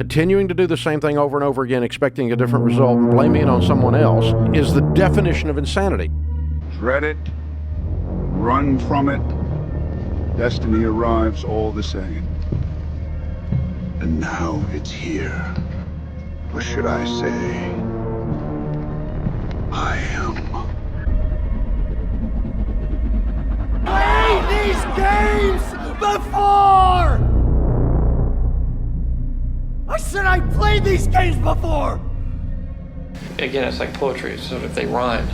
Continuing to do the same thing over and over again, expecting a different result and blaming it on someone else, is the definition of insanity. Dread it, run from it, destiny arrives all the same. And now it's here. Or should I say, I am. Play these games before! I said I played these games before! Again, it's like poetry, so if they rhyme,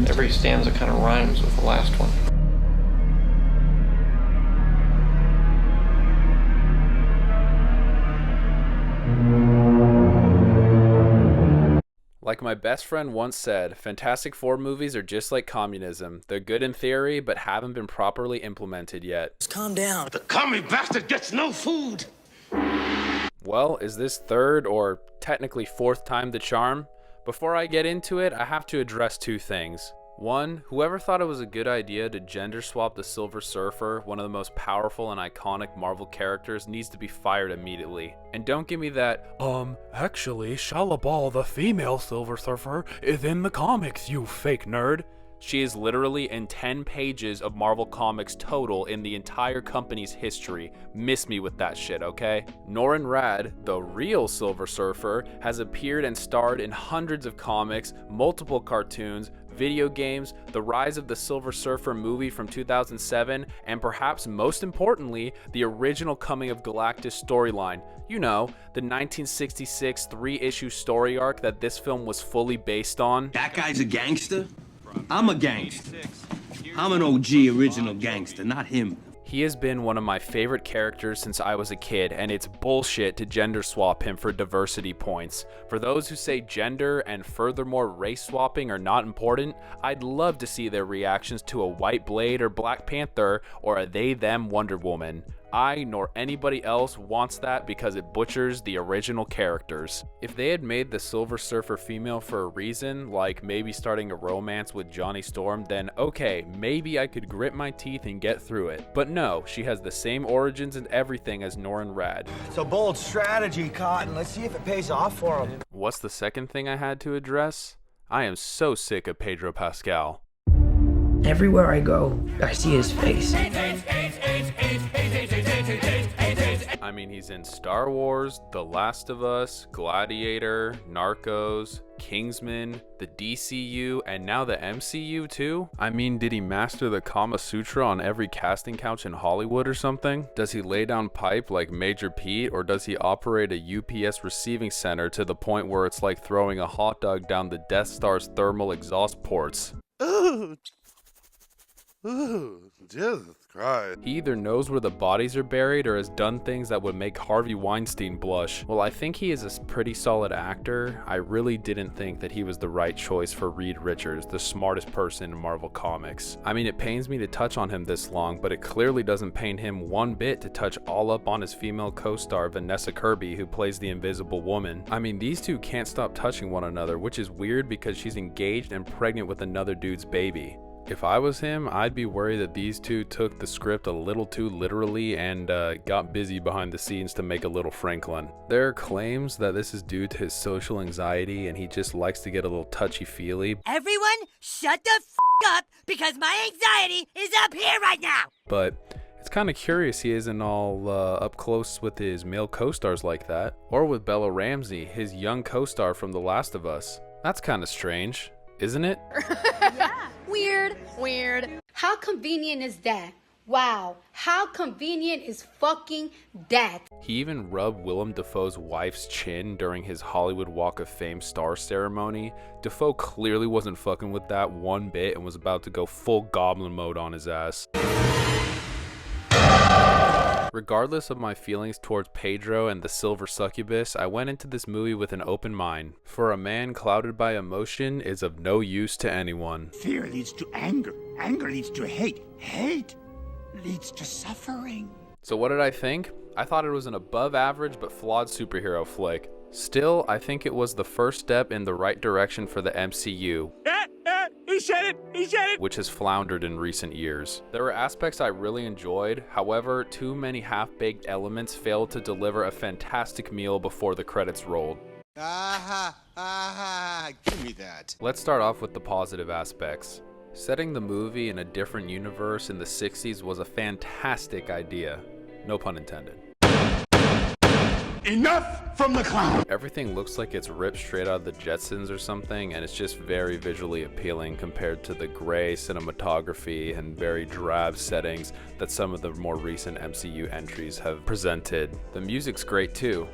every stanza kind of rhymes with the last one. Like my best friend once said, Fantastic Four movies are just like communism. They're good in theory, but haven't been properly implemented yet. Just calm down. The commie bastard gets no food. Well, is this third or technically fourth time the charm? Before I get into it, I have to address two things. One, whoever thought it was a good idea to gender swap the Silver Surfer, one of the most powerful and iconic Marvel characters, needs to be fired immediately. And don't give me that, actually, Shalabal, the female Silver Surfer, is in the comics, you fake nerd. She is literally in 10 pages of Marvel Comics total in the entire company's history. Miss me with that shit, okay? Norrin Radd, the real Silver Surfer, has appeared and starred in hundreds of comics, multiple cartoons, video games, the Rise of the Silver Surfer movie from 2007, and perhaps most importantly, the original Coming of Galactus storyline. You know, the 1966 3-issue story arc that this film was fully based on. That guy's a gangster? I'm a gangster. I'm an OG original gangster, not him. He has been one of my favorite characters since I was a kid, and it's bullshit to gender swap him for diversity points. For those who say gender and furthermore race swapping are not important, I'd love to see their reactions to a White Blade or Black Panther or a they-them Wonder Woman. I nor anybody else wants that because it butchers the original characters. If they had made the Silver Surfer female for a reason, like maybe starting a romance with Johnny Storm, then okay, maybe I could grit my teeth and get through it. But no, she has the same origins and everything as Norrin Radd. It's a bold strategy, Cotton. Let's see if it pays off for him. What's the second thing I had to address? I am so sick of Pedro Pascal. Everywhere I go, I see his face. I mean, he's in Star Wars, The Last of Us, Gladiator, Narcos, Kingsman, the DCU, and now the MCU too? I mean, did he master the Kama Sutra on every casting couch in Hollywood or something? Does he lay down pipe like Major Pete, or does he operate a UPS receiving center to the point where it's like throwing a hot dog down the Death Star's thermal exhaust ports? Ooh, Jesus Christ. He either knows where the bodies are buried or has done things that would make Harvey Weinstein blush. Well, I think he is a pretty solid actor. I really didn't think that he was the right choice for Reed Richards, the smartest person in Marvel Comics. I mean, it pains me to touch on him this long, but it clearly doesn't pain him one bit to touch all up on his female co-star Vanessa Kirby, who plays the Invisible Woman. I mean, these two can't stop touching one another, which is weird because she's engaged and pregnant with another dude's baby. If I was him, I'd be worried that these two took the script a little too literally and got busy behind the scenes to make a little Franklin. There are claims that this is due to his social anxiety and he just likes to get a little touchy-feely. Everyone, shut the up because my anxiety is up here right now! But it's kind of curious he isn't all up close with his male co-stars like that. Or with Bella Ramsey, his young co-star from The Last of Us. That's kind of strange, isn't it? Weird. How convenient is that? Wow, how convenient is fucking that? He even rubbed Willem Dafoe's wife's chin during his Hollywood Walk of Fame star ceremony. Dafoe clearly wasn't fucking with that one bit and was about to go full goblin mode on his ass. Regardless of my feelings towards Pedro and the Silver Succubus, I went into this movie with an open mind. For a man clouded by emotion is of no use to anyone. Fear leads to anger. Anger leads to hate. Hate leads to suffering. So what did I think? I thought it was an above average but flawed superhero flick. Still, I think it was the first step in the right direction for the MCU. He which has floundered in recent years. There were aspects I really enjoyed, however, too many half-baked elements failed to deliver a fantastic meal before the credits rolled. Give me that. Let's start off with the positive aspects. Setting the movie in a different universe in the 60s was a fantastic idea. No pun intended. Enough from the clown! Everything looks like it's ripped straight out of the Jetsons or something, and it's just very visually appealing compared to the gray cinematography and very drab settings that some of the more recent MCU entries have presented. The music's great too.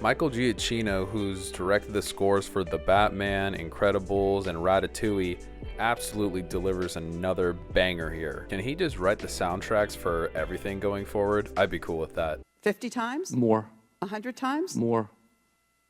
Michael Giacchino, who's directed the scores for The Batman, Incredibles, and Ratatouille, absolutely delivers another banger here. Can he just write the soundtracks for everything going forward? I'd be cool with that. 50 times? More. 100 times? More.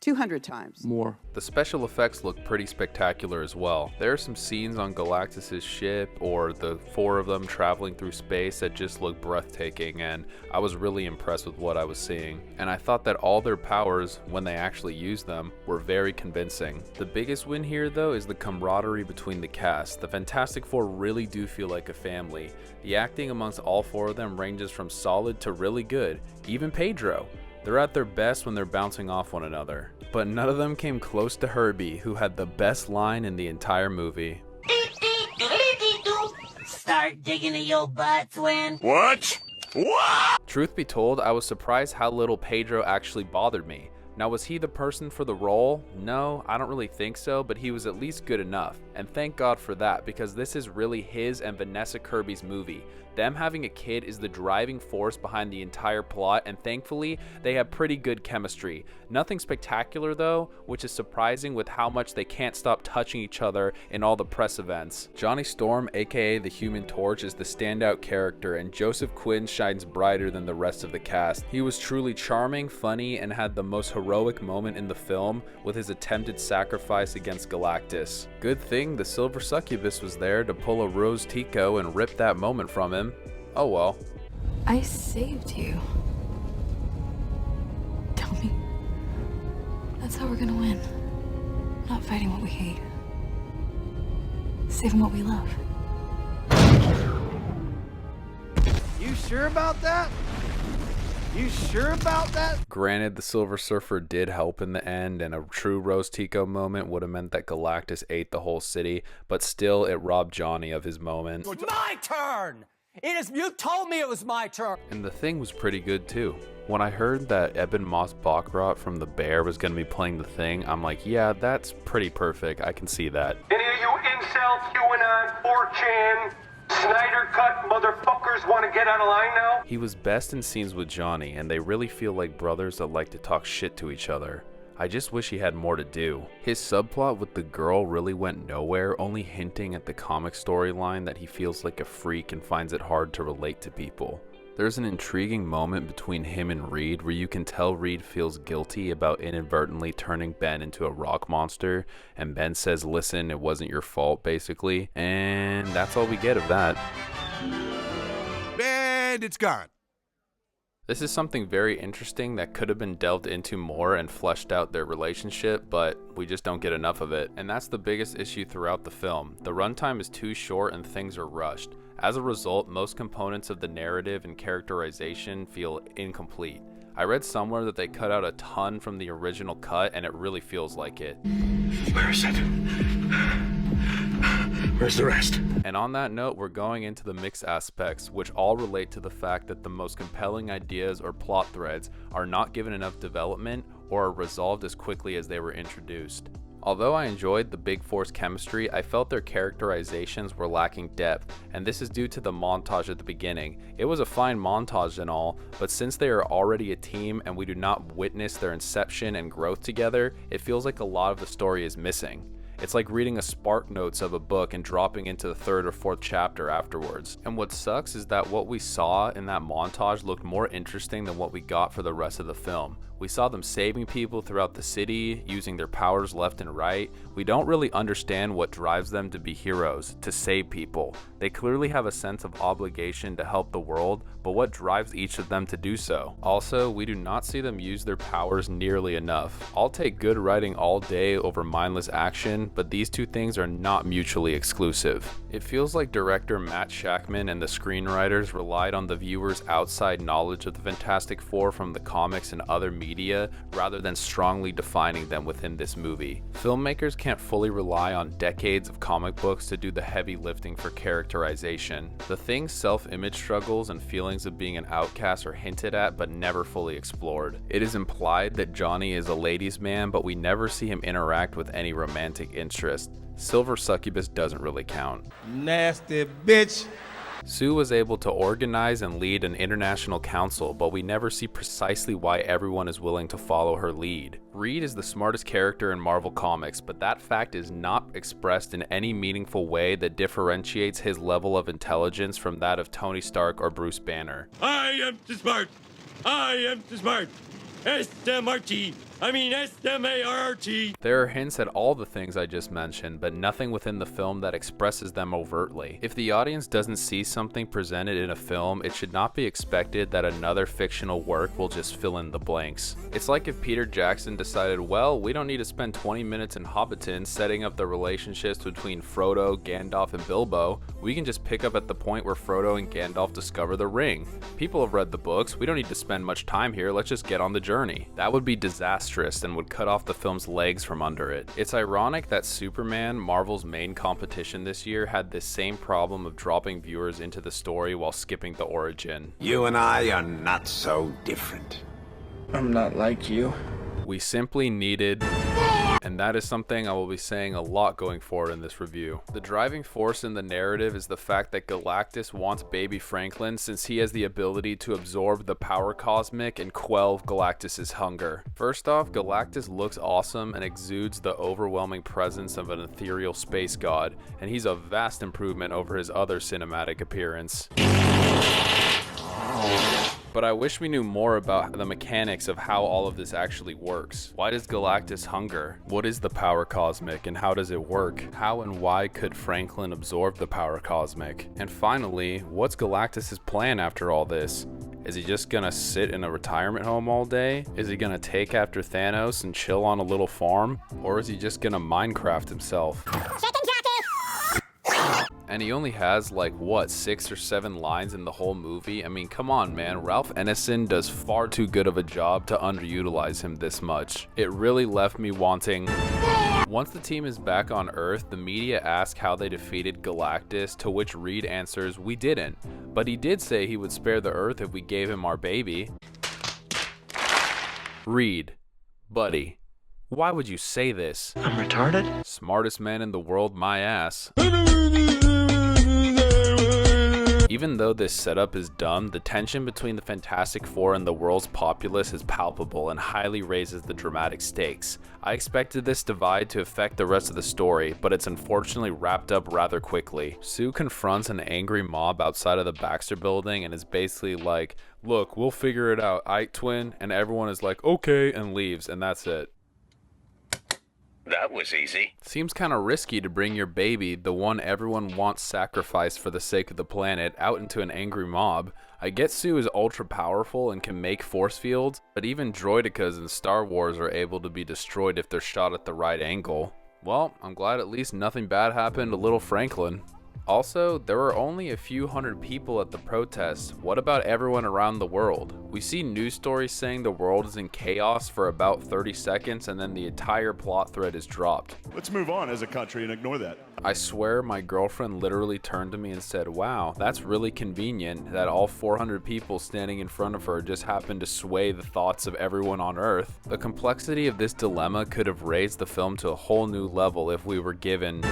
200 times? More. The special effects look pretty spectacular as well. There are some scenes on Galactus' ship or the four of them traveling through space that just look breathtaking, and I was really impressed with what I was seeing. And I thought that all their powers, when they actually used them, were very convincing. The biggest win here though is the camaraderie between the cast. The Fantastic Four really do feel like a family. The acting amongst all four of them ranges from solid to really good, even Pedro. They're at their best when they're bouncing off one another. But none of them came close to Herbie, who had the best line in the entire movie. Start digging in your butts when... What? Truth be told, I was surprised how little Pedro actually bothered me. Now, was he the person for the role? No, I don't really think so, but he was at least good enough. And thank God for that, because this is really his and Vanessa Kirby's movie. Them having a kid is the driving force behind the entire plot, and thankfully, they have pretty good chemistry. Nothing spectacular though, which is surprising with how much they can't stop touching each other in all the press events. Johnny Storm, aka the Human Torch, is the standout character, and Joseph Quinn shines brighter than the rest of the cast. He was truly charming, funny, and had the most heroic moment in the film with his attempted sacrifice against Galactus. Good thing the Silver Succubus was there to pull a Rose Tico and rip that moment from him. Oh well. I saved you. Tell me. That's how we're gonna win. Not fighting what we hate. Saving what we love. You sure about that? You sure about that? Granted, the Silver Surfer did help in the end, and a true Rose Tico moment would have meant that Galactus ate the whole city, but still it robbed Johnny of his moment. It's my turn! You told me it was my turn! And the thing was pretty good too. When I heard that Eben Moss-Baccarat from The Bear was going to be playing the Thing, I'm like, yeah, that's pretty perfect. I can see that. Any of you incel, QAnon, 4chan, Snyder Cut motherfuckers want to get on a line now? He was best in scenes with Johnny, and they really feel like brothers that like to talk shit to each other. I just wish he had more to do. His subplot with the girl really went nowhere, only hinting at the comic storyline that he feels like a freak and finds it hard to relate to people. There's an intriguing moment between him and Reed where you can tell Reed feels guilty about inadvertently turning Ben into a rock monster, and Ben says, listen, it wasn't your fault, basically, and that's all we get of that. And it's gone. This is something very interesting that could have been delved into more and fleshed out their relationship, but we just don't get enough of it. And that's the biggest issue throughout the film. The runtime is too short and things are rushed. As a result, most components of the narrative and characterization feel incomplete. I read somewhere that they cut out a ton from the original cut, and it really feels like it. Where is it? Where's the rest? And on that note, we're going into the mixed aspects, which all relate to the fact that the most compelling ideas or plot threads are not given enough development or are resolved as quickly as they were introduced. Although I enjoyed the Big Four's chemistry, I felt their characterizations were lacking depth, and this is due to the montage at the beginning. It was a fine montage and all, but since they are already a team and we do not witness their inception and growth together, it feels like a lot of the story is missing. It's like reading a spark notes of a book and dropping into the third or fourth chapter afterwards. And what sucks is that what we saw in that montage looked more interesting than what we got for the rest of the film, We saw them saving people throughout the city, using their powers left and right. We don't really understand what drives them to be heroes, to save people. They clearly have a sense of obligation to help the world, but what drives each of them to do so? Also, we do not see them use their powers nearly enough. I'll take good writing all day over mindless action, but these two things are not mutually exclusive. It feels like director Matt Shakman and the screenwriters relied on the viewer's outside knowledge of the Fantastic Four from the comics and other media rather than strongly defining them within this movie. Filmmakers can't fully rely on decades of comic books to do the heavy lifting for characterization. The Thing's self-image struggles and feelings of being an outcast are hinted at but never fully explored. It is implied that Johnny is a ladies' man, but we never see him interact with any romantic interest. Silver Succubus doesn't really count. Nasty bitch. Sue was able to organize and lead an international council, but we never see precisely why everyone is willing to follow her lead. Reed is the smartest character in Marvel Comics, but that fact is not expressed in any meaningful way that differentiates his level of intelligence from that of Tony Stark or Bruce Banner. I am too smart. I am too smart. S-M-R-T. I mean S-M-A-R-T. There are hints at all the things I just mentioned, but nothing within the film that expresses them overtly. If the audience doesn't see something presented in a film, it should not be expected that another fictional work will just fill in the blanks. It's like if Peter Jackson decided, well, we don't need to spend 20 minutes in Hobbiton setting up the relationships between Frodo, Gandalf, and Bilbo. We can just pick up at the point where Frodo and Gandalf discover the ring. People have read the books, we don't need to spend much time here, let's just get on the journey. That would be disastrous and would cut off the film's legs from under it. It's ironic that Superman, Marvel's main competition this year, had this same problem of dropping viewers into the story while skipping the origin. You and I are not so different. I'm not like you. We simply needed, and that is something I will be saying a lot going forward in this review. The driving force in the narrative is the fact that Galactus wants baby Franklin since he has the ability to absorb the power cosmic and quell Galactus's hunger. First off, Galactus looks awesome and exudes the overwhelming presence of an ethereal space god, and he's a vast improvement over his other cinematic appearance. But I wish we knew more about the mechanics of how all of this actually works. Why does Galactus hunger? What is the power cosmic and how does it work? How and why could Franklin absorb the power cosmic? And finally, what's Galactus's plan after all this? Is he just gonna sit in a retirement home all day? Is he gonna take after Thanos and chill on a little farm? Or is he just gonna Minecraft himself? And he only has like, what, 6 or 7 lines in the whole movie? I mean, come on, man. Ralph Ineson does far too good of a job to underutilize him this much. It really left me wanting... Once the team is back on Earth, the media ask how they defeated Galactus, to which Reed answers, we didn't. But he did say he would spare the Earth if we gave him our baby. Reed, buddy, why would you say this? I'm retarded? Smartest man in the world, my ass. Even though this setup is dumb, the tension between the Fantastic Four and the world's populace is palpable and highly raises the dramatic stakes. I expected this divide to affect the rest of the story, but it's unfortunately wrapped up rather quickly. Sue confronts an angry mob outside of the Baxter building and is basically like, look, we'll figure it out, Ike twin, and everyone is like, okay, and leaves, and that's it. That was easy. Seems kind of risky to bring your baby, the one everyone wants sacrificed for the sake of the planet, out into an angry mob. I get Sue is ultra powerful and can make force fields, but even droidicas in Star Wars are able to be destroyed if they're shot at the right angle. Well, I'm glad at least nothing bad happened to little Franklin. Also, there were only a few hundred people at the protests. What about everyone around the world? We see news stories saying the world is in chaos for about 30 seconds and then the entire plot thread is dropped. Let's move on as a country and ignore that. I swear my girlfriend literally turned to me and said, wow, that's really convenient that all 400 people standing in front of her just happened to sway the thoughts of everyone on Earth. The complexity of this dilemma could have raised the film to a whole new level if we were given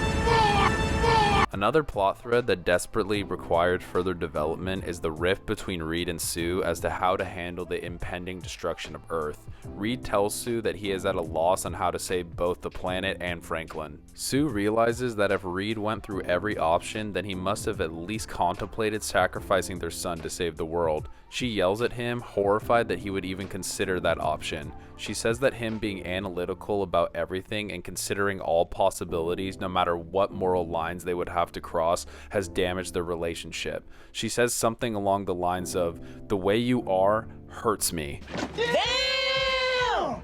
Another plot thread that desperately required further development is the rift between Reed and Sue as to how to handle the impending destruction of Earth. Reed tells Sue that he is at a loss on how to save both the planet and Franklin. Sue realizes that if Reed went through every option, then he must have at least contemplated sacrificing their son to save the world. She yells at him, horrified that he would even consider that option. She says that him being analytical about everything and considering all possibilities, no matter what moral lines they would have to cross, has damaged their relationship. She says something along the lines of, "The way you are hurts me."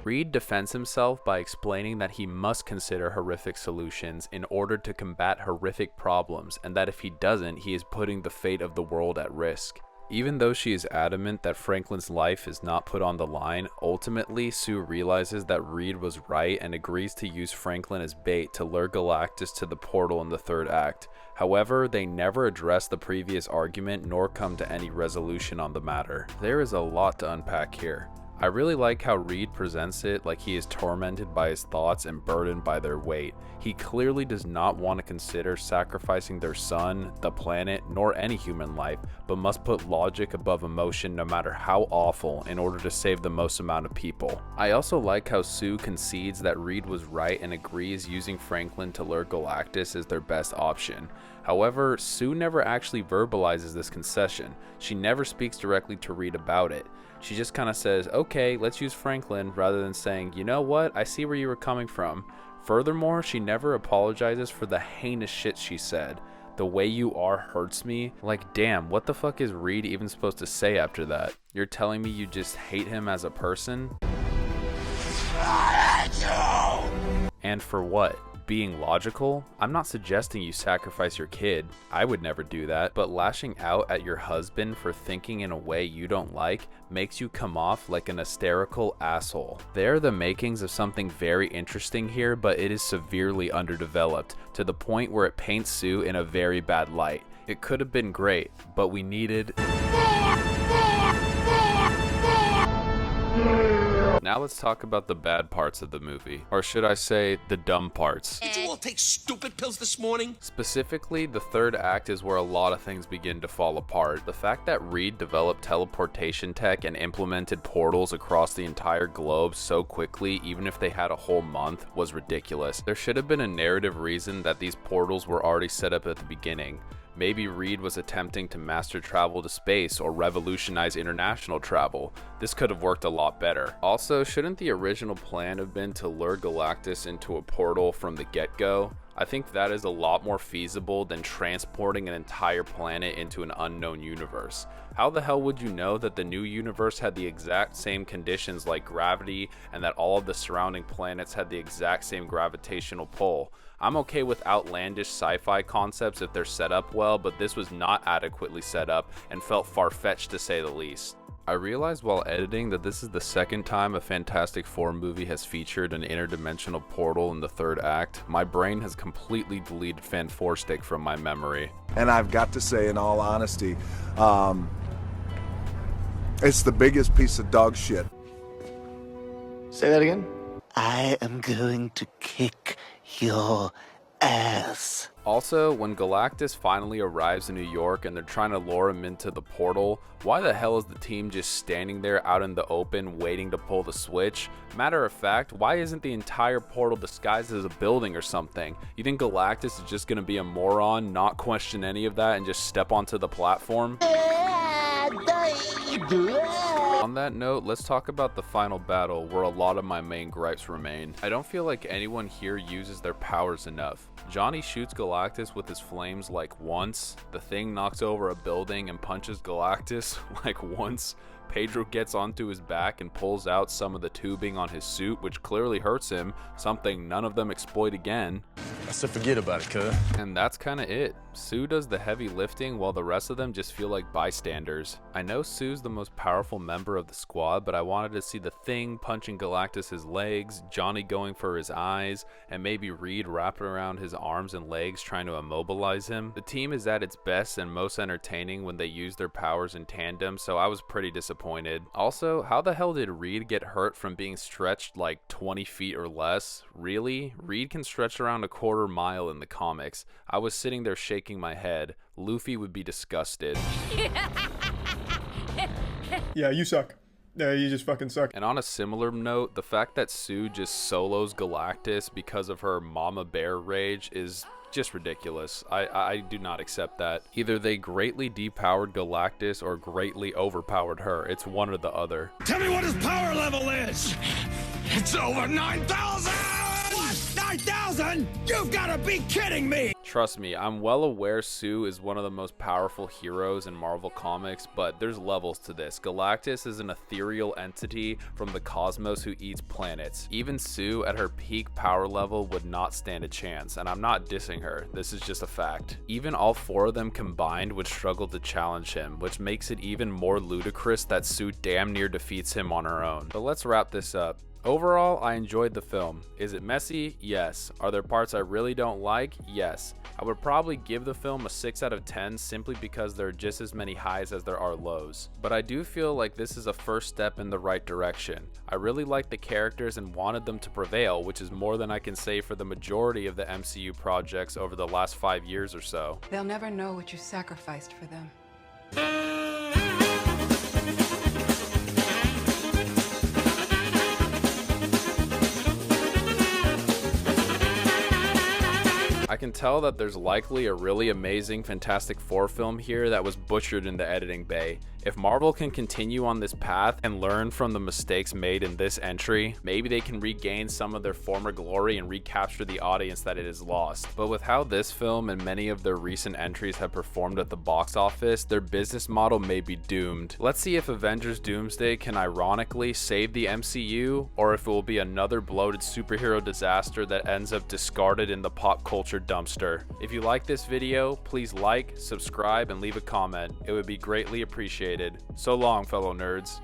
Reed defends himself by explaining that he must consider horrific solutions in order to combat horrific problems, and that if he doesn't, he is putting the fate of the world at risk. Even though she is adamant that Franklin's life is not put on the line, ultimately Sue realizes that Reed was right and agrees to use Franklin as bait to lure Galactus to the portal in the third act. However, they never address the previous argument nor come to any resolution on the matter. There is a lot to unpack here. I really like how Reed presents it like he is tormented by his thoughts and burdened by their weight. He clearly does not want to consider sacrificing their son, the planet, nor any human life, but must put logic above emotion no matter how awful in order to save the most amount of people. I also like how Sue concedes that Reed was right and agrees using Franklin to lure Galactus is their best option. However, Sue never actually verbalizes this concession. She never speaks directly to Reed about it. She just kind of says, "Okay, let's use Franklin," rather than saying, "You know what, I see where you were coming from." Furthermore, she never apologizes for the heinous shit she said. "The way you are hurts me." Like, damn, what the fuck is Reed even supposed to say after that? You're telling me you just hate him as a person? And for what? Being logical? I'm not suggesting you sacrifice your kid. I would never do that. But lashing out at your husband for thinking in a way you don't like makes you come off like an hysterical asshole. There are the makings of something very interesting here, but it is severely underdeveloped, to the point where it paints Sue in a very bad light. It could have been great, but we needed... Now let's talk about the bad parts of the movie. Or should I say, the dumb parts. Did you all take stupid pills this morning? Specifically, the third act is where a lot of things begin to fall apart. The fact that Reed developed teleportation tech and implemented portals across the entire globe so quickly, even if they had a whole month, was ridiculous. There should have been a narrative reason that these portals were already set up at the beginning. Maybe Reed was attempting to master travel to space or revolutionize international travel. This could have worked a lot better. Also, shouldn't the original plan have been to lure Galactus into a portal from the get-go? I think that is a lot more feasible than transporting an entire planet into an unknown universe. How the hell would you know that the new universe had the exact same conditions like gravity and that all of the surrounding planets had the exact same gravitational pull? I'm okay with outlandish sci-fi concepts if they're set up well, but this was not adequately set up and felt far-fetched to say the least. I realized while editing that this is the second time a Fantastic Four movie has featured an interdimensional portal in the third act. My brain has completely deleted Fan4stick from my memory. And I've got to say, in all honesty, it's the biggest piece of dog shit. Say that again? I am going to kick your ass. Also, when Galactus finally arrives in New York and they're trying to lure him into the portal, why the hell is the team just standing there out in the open waiting to pull the switch? Matter of fact, why isn't the entire portal disguised as a building or something? You think Galactus is just gonna be a moron, not question any of that, and just step onto the platform? On that note, let's talk about the final battle, where a lot of my main gripes remain. I don't feel like anyone here uses their powers enough. Johnny shoots Galactus with his flames like once. The Thing knocks over a building and punches Galactus like once. Pedro gets onto his back and pulls out some of the tubing on his suit, which clearly hurts him, something none of them exploit again. I said forget about it, cuz. And that's kinda it. Sue does the heavy lifting while the rest of them just feel like bystanders. I know Sue's the most powerful member of the squad, but I wanted to see the Thing punching Galactus's legs, Johnny going for his eyes, and maybe Reed wrapping around his arms and legs trying to immobilize him. The team is at its best and most entertaining when they use their powers in tandem, so I was pretty disappointed disappointed. Also, how the hell did Reed get hurt from being stretched like 20 feet or less? Really? Reed can stretch around a quarter mile in the comics. I was sitting there shaking my head. Luffy would be disgusted. Yeah, you suck. You just fucking suck. And on a similar note, the fact that Sue just solos Galactus because of her mama bear rage is just ridiculous. I do not accept that. Either they greatly depowered Galactus or greatly overpowered her. It's one or the other. Tell me what his power level is! It's over 9,000! What? 9,000? You've gotta be kidding me! Trust me, I'm well aware Sue is one of the most powerful heroes in Marvel Comics, but there's levels to this. Galactus is an ethereal entity from the cosmos who eats planets. Even Sue at her peak power level would not stand a chance, and I'm not dissing her, this is just a fact. Even all four of them combined would struggle to challenge him, which makes it even more ludicrous that Sue damn near defeats him on her own. But let's wrap this up. Overall, I enjoyed the film. Is it messy? Yes. Are there parts I really don't like? Yes. I would probably give the film a 6 out of 10 simply because there are just as many highs as there are lows. But I do feel like this is a first step in the right direction. I really liked the characters and wanted them to prevail, which is more than I can say for the majority of the MCU projects over the last 5 years or so. They'll never know what you sacrificed for them. I can tell that there's likely a really amazing Fantastic Four film here that was butchered in the editing bay. If Marvel can continue on this path and learn from the mistakes made in this entry, maybe they can regain some of their former glory and recapture the audience that it has lost. But with how this film and many of their recent entries have performed at the box office, their business model may be doomed. Let's see if Avengers Doomsday can ironically save the MCU, or if it will be another bloated superhero disaster that ends up discarded in the pop culture dumpster. If you like this video, please like, subscribe, and leave a comment. It would be greatly appreciated. So long, fellow nerds.